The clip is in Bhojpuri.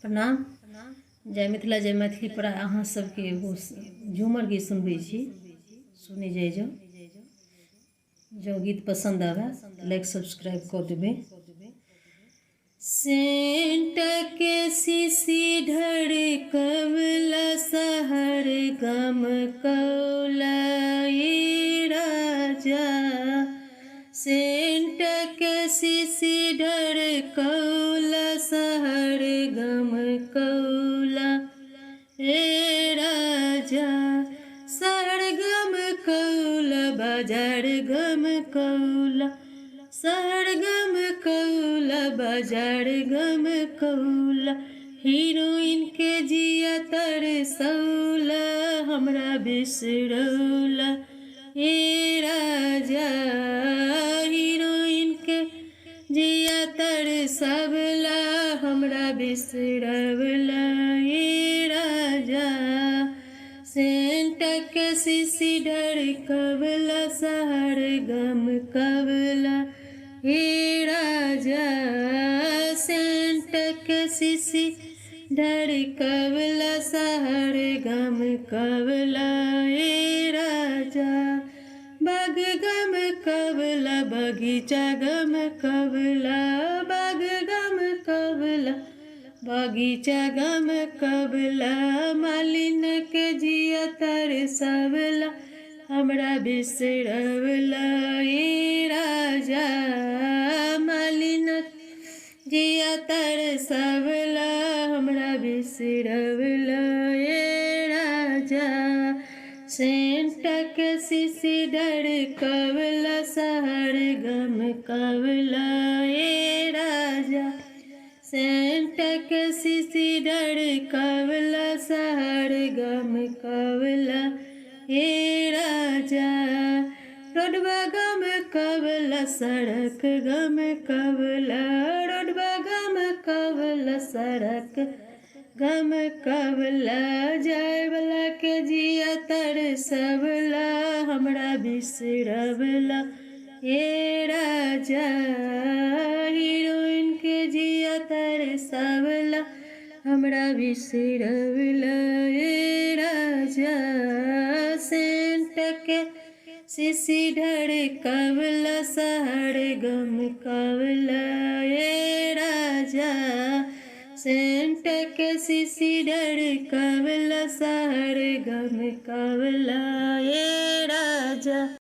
प्रणाम। जय मिथिला जय मैथिली पर अहाँ सबके एगो झूमर गीत सुनबै छी, सुनी जाइ जाओ। जो गीत पसंद आवे लाइक सब्सक्राइब कर देबै। सेंट के सीसी ढड़कवला सहर गम कौला ये राजा, सेंट के सीसी ढड़कौला सहर गम कौला ए राजा, सहर गम कौला बाजार गम कौला, सहर गम कौला बाजार गम कौला, हीरोइन के जिया तरसौला हमरा बिसरौला ए राजा, हीरोइन के जिया तरसवला हमरा बिसरवला ए राजा, सेंट के सीसी ढड़कवला सहर गम कवला हे राजा, सेंट के सीसी ढड़कवला सहर गम कवला हे राजा, बाग गम कवला बगीचा गम कवला, बाग गम कवला बगीचा गम कवला, मालिन के जिया तरसवला हमरा बिसरवला ए राजा, मालिन जिया तरसवला हमरा बिसरवला ए राजा, सेंट के सीसी ढड़कवला सहर गम कवला ए राजा, सेंट के सीसी ढड़कवला सहर गम कवला ए राजा, रोडवा गम कवला सड़क गम कवला, रोडवा गम कवला सड़क गम कवला, जाय वाला के जिया तरसवला हमरा बिसरवला ए राजा, हीरोइन के जिया तरसवला हमरा बिसरवला ए राजा, सेंट के सीसी ढड़कवला सहर गम कवला ए राजा, सेंट के सीसी ढड़कवला सहर गम कवला ए राजा।